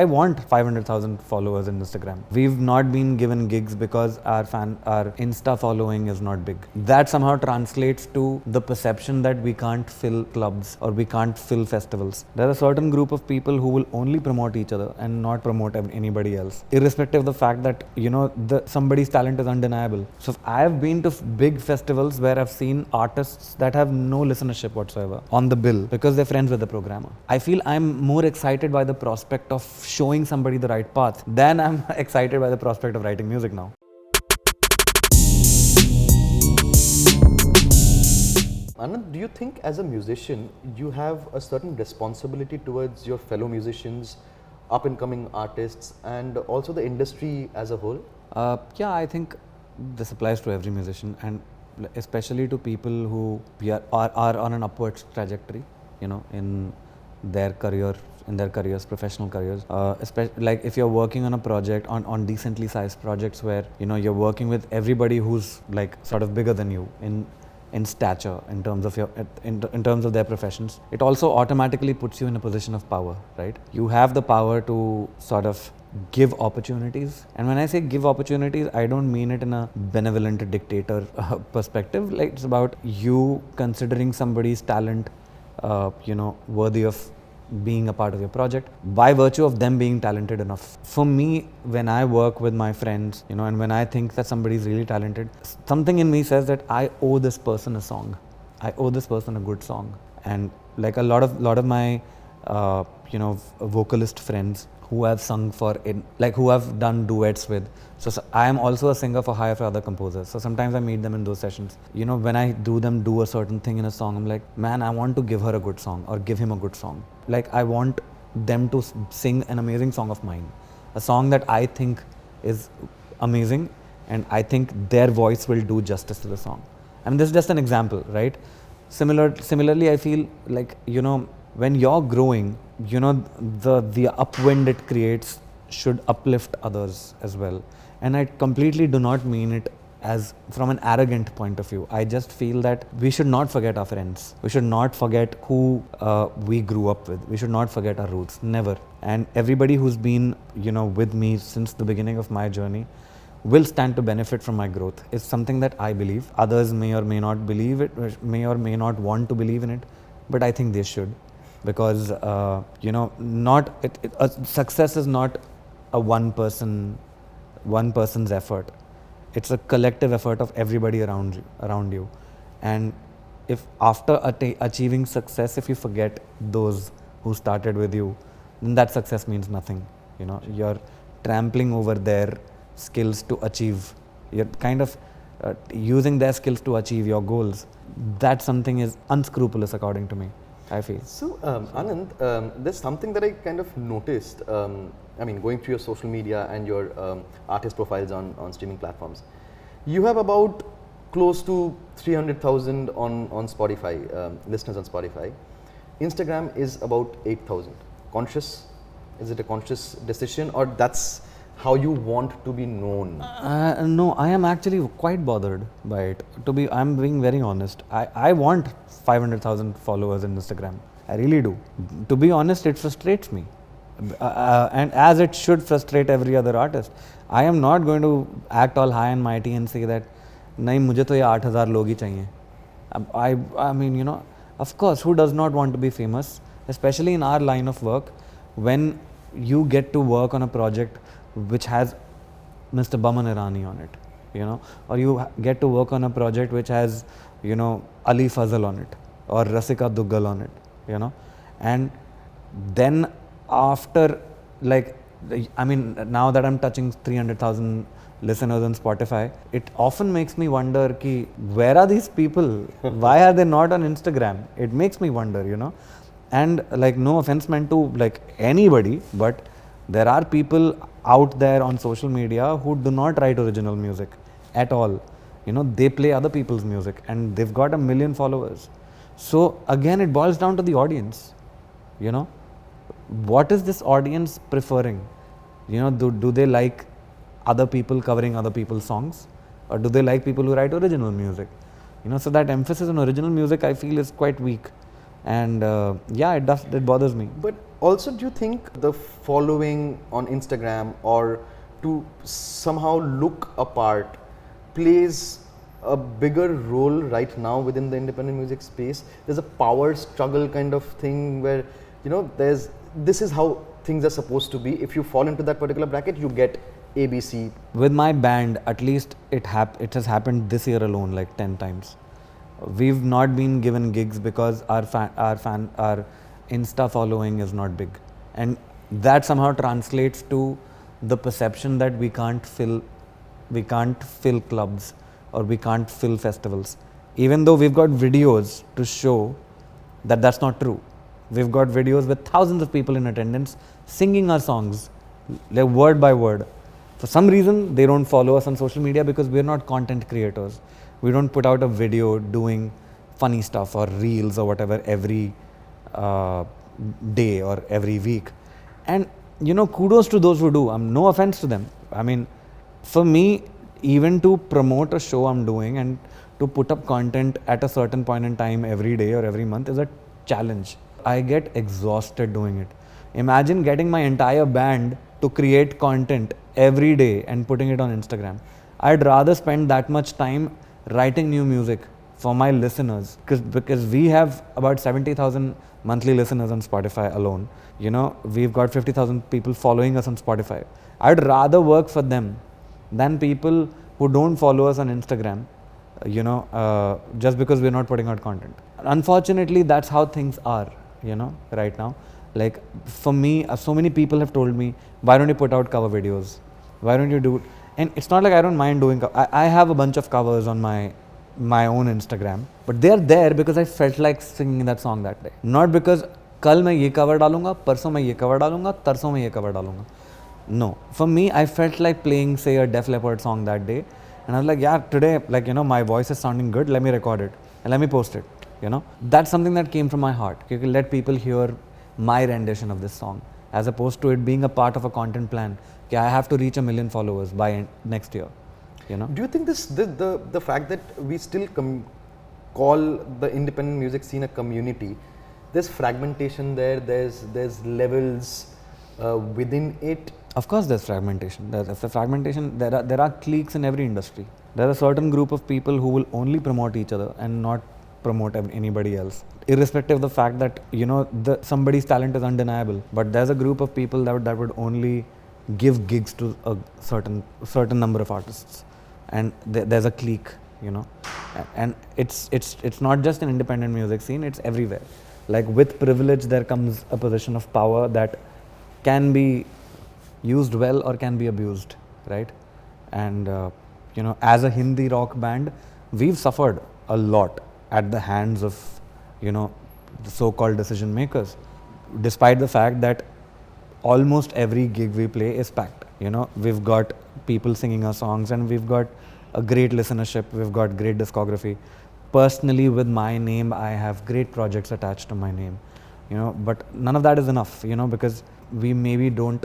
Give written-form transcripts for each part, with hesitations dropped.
I want 500,000 followers in Instagram. We've not been given gigs because our Insta following is not big. That somehow translates to the perception that we can't fill clubs or we can't fill festivals. There are a certain group of people who will only promote each other and not promote anybody else, irrespective of the fact that, somebody's talent is undeniable. So I've been to big festivals where I've seen artists that have no listenership whatsoever on the bill because they're friends with the programmer. I feel I'm more excited by the prospect of showing somebody the right path than I'm excited by the prospect of writing music now. Anand, do you think as a musician you have a certain responsibility towards your fellow musicians, up and coming artists, and also the industry as a whole? Yeah, I think this applies to every musician, and especially to people who are on an upwards trajectory, in their careers, professional careers. Especially like if you're working on a project, on decently sized projects where, you're working with everybody who's like sort of bigger than you in stature, in terms of in terms of their professions. It also automatically puts you in a position of power, right? You have the power to sort of give opportunities. And when I say give opportunities, I don't mean it in a benevolent dictator perspective. Like, it's about you considering somebody's talent, worthy of being a part of your project by virtue of them being talented enough. For me, when I work with my friends, and when I think that somebody is really talented, something in me says that I owe this person a song. I owe this person a good song. And like a lot of my, vocalist friends who have sung who have done duets with. So I am also a singer for hire for other composers. So sometimes I meet them in those sessions. When I do a certain thing in a song, I'm like, man, I want to give her a good song or give him a good song. Like, I want them to sing an amazing song of mine, a song that I think is amazing, and I think their voice will do justice to the song. I mean, this is just an example, right? Similarly, I feel like, when you're growing, the upwind it creates should uplift others as well. And I completely do not mean it as from an arrogant point of view. I just feel that we should not forget our friends. We should not forget who we grew up with. We should not forget our roots. Never. And everybody who's been, with me since the beginning of my journey will stand to benefit from my growth. It's something that I believe. Others may or may not believe it, may or may not want to believe in it, but I think they should. Because, success is not a one person's effort. It's a collective effort of everybody around you. And if after achieving success, if you forget those who started with you, then that success means nothing. You're trampling over their skills to achieve. You're kind of using their skills to achieve your goals. That something is unscrupulous, according to me, I feel. So, Anand, there's something that I kind of noticed, going through your social media and your artist profiles on streaming platforms. You have about close to 300,000 on Spotify, listeners on Spotify. Instagram is about 8,000. Conscious? Is it a conscious decision, or that's how you want to be known? No, I am actually quite bothered by it. I'm being very honest. I want 500,000 followers in Instagram. I really do. To be honest, it frustrates me. And as it should frustrate every other artist. I am not going to act all high and mighty and say that, nahi, mujhe to ye 8,000 log hi chahiye. I mean, of course, who does not want to be famous? Especially in our line of work, when you get to work on a project which has Mr. Baman Irani on it, or you get to work on a project which has, Ali Fazal on it, or Rasika Duggal on it, and then after, now that I'm touching 300,000 listeners on Spotify, it often makes me wonder, where are these people? Why are they not on Instagram? It makes me wonder, and no offense meant to anybody, but there are people out there on social media who do not write original music at all. They play other people's music and they've got 1 million followers. So again, it boils down to the audience. What is this audience preferring? Do they like other people covering other people's songs, or do they like people who write original music? So that emphasis on original music, I feel, is quite weak. And yeah, it bothers me. But also, do you think the following on Instagram or to somehow look apart plays a bigger role right now within the independent music space? There's a power struggle kind of thing where, you know, this is how things are supposed to be. If you fall into that particular bracket, you get ABC. With my band, at least it has happened this year alone like 10 times. We've not been given gigs because our Insta following is not big, and that somehow translates to the perception that we can't fill clubs or we can't fill festivals, even though we've got videos to show that that's not true. We've got videos with thousands of people in attendance singing our songs like word by word. For some reason, they don't follow us on social media because we're not content creators. We don't put out a video doing funny stuff or reels or whatever every day or every week. And you know, kudos to those who do. No offense to them. I mean, for me, even to promote a show I'm doing and to put up content at a certain point in time every day or every month is a challenge. I get exhausted doing it. Imagine getting my entire band to create content every day and putting it on Instagram. I'd rather spend that much time writing new music for my listeners because we have about 70,000 monthly listeners on Spotify alone. You know, we've got 50,000 people following us on Spotify. I'd rather work for them than people who don't follow us on Instagram, you know, just because we're not putting out content. Unfortunately, that's how things are, you know, right now. Like for me, so many people have told me, why don't you put out cover videos? Why don't you do it? And it's not like I don't mind doing, I have a bunch of covers on my own Instagram, but they're there because I felt like singing that song that day. Not because कल मैं ये cover डालूंगा, परसों मैं ये cover डालूंगा, तरसों मैं ये cover डालूंगा. No, for me, I felt like playing, say, a Def Leppard song that day, and I was like, yeah, today, like, you know, my voice is sounding good. Let me record it and let me post it. You know, that's something that came from my heart. You can let people hear my rendition of this song, as opposed to it being a part of a content plan. Okay, I have to reach 1 million followers by next year. You know. Do you think the fact that we still call the independent music scene a community, there's fragmentation there, there's levels within it? Of course, there's fragmentation. There's a fragmentation. There are cliques in every industry. There's a certain group of people who will only promote each other and not promote anybody else, irrespective of the fact that, you know, somebody's talent is undeniable. But there's a group of people that would only give gigs to a certain number of artists, and there's a clique, you know. And it's not just an independent music scene. It's everywhere. Like with privilege, there comes a position of power that can be used well or can be abused, right? And you know, as a Hindi rock band, we've suffered a lot at the hands of, you know, the so-called decision makers, despite the fact that almost every gig we play is packed. You know, we've got people singing our songs and we've got a great listenership, we've got great discography. Personally, with my name, I have great projects attached to my name, you know, but none of that is enough, you know, because we maybe don't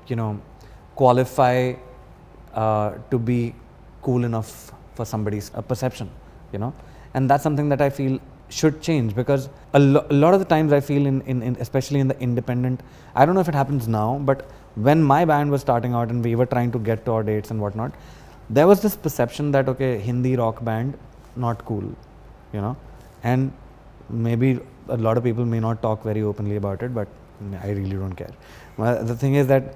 you know, qualify to be cool enough for somebody's perception, you know. And that's something that I feel should change, because a lot of the times I feel in especially in the independent, I don't know if it happens now, but when my band was starting out and we were trying to get to our dates and whatnot, there was this perception that, okay, Hindi rock band, not cool, you know. And maybe a lot of people may not talk very openly about it, but I really don't care. Well, the thing is that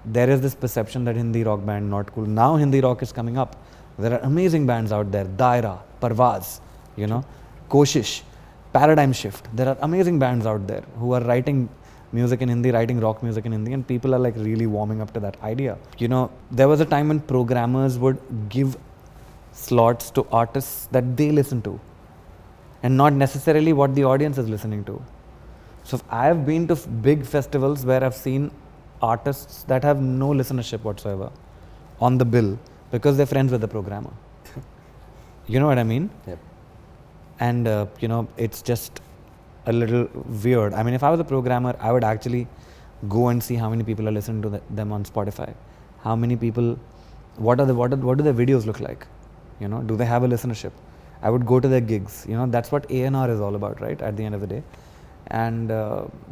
there is this perception that Hindi rock band not cool. Now Hindi rock is coming up. There are amazing bands out there. Daira, Parvaz, you know, Koshish, Paradigm Shift. There are amazing bands out there who are writing music in Hindi, writing rock music in Hindi, and people are like really warming up to that idea. You know, there was a time when programmers would give slots to artists that they listen to and not necessarily what the audience is listening to. So I have been to big festivals where I've seen artists that have no listenership whatsoever on the bill because they're friends with the programmer. You know what I mean? Yep. And you know, it's just a little weird. I mean, if I was a programmer, I would actually go and see how many people are listening to them on Spotify. How many people, what do their videos look like? You know, do they have a listenership? I would go to their gigs. You know, that's what A&R is all about, right? At the end of the day. And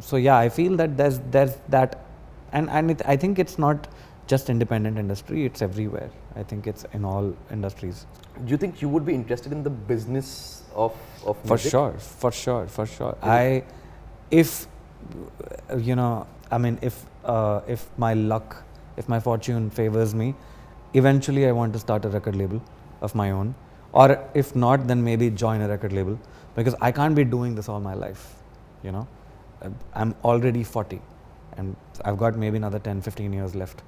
so yeah, I feel that there's that, and I think it's not just independent industry, it's everywhere. I think it's in all industries. Do you think you would be interested in the business of music? For sure. If you know, I mean, if my luck, if my fortune favors me, eventually I want to start a record label of my own, or if not, then maybe join a record label, because I can't be doing this all my life. You know, I'm already 40, and I've got maybe another 10-15 years left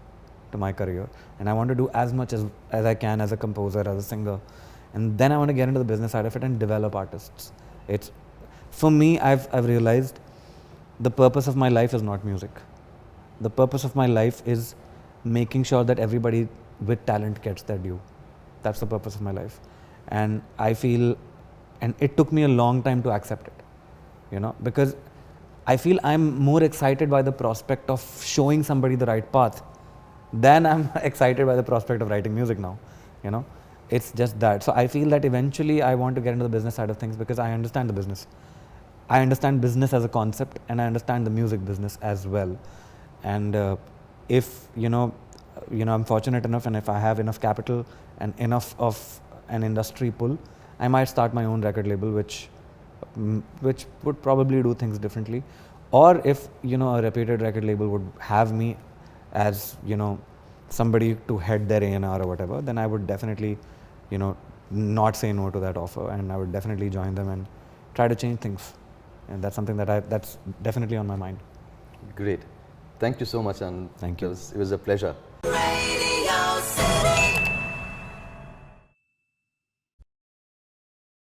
to my career, and I want to do as much as I can as a composer, as a singer, and then I want to get into the business side of it and develop artists. It's, for me, I've realized the purpose of my life is not music. The purpose of my life is making sure that everybody with talent gets their due. That's the purpose of my life, and I feel, and it took me a long time to accept it, you know, because I feel I'm more excited by the prospect of showing somebody the right path than I'm excited by the prospect of writing music now, you know. It's just that. So I feel that eventually I want to get into the business side of things, because I understand the business. I understand business as a concept, and I understand the music business as well. And if I'm fortunate enough, and if I have enough capital and enough of an industry pull, I might start my own record label, which would probably do things differently. Or if, you know, a reputed record label would have me as, you know, somebody to head their A&R or whatever, then I would definitely, you know, not say no to that offer, and I would definitely join them and try to change things. And that's something that's definitely on my mind. Great. Thank you so much, and thank you. It was a pleasure.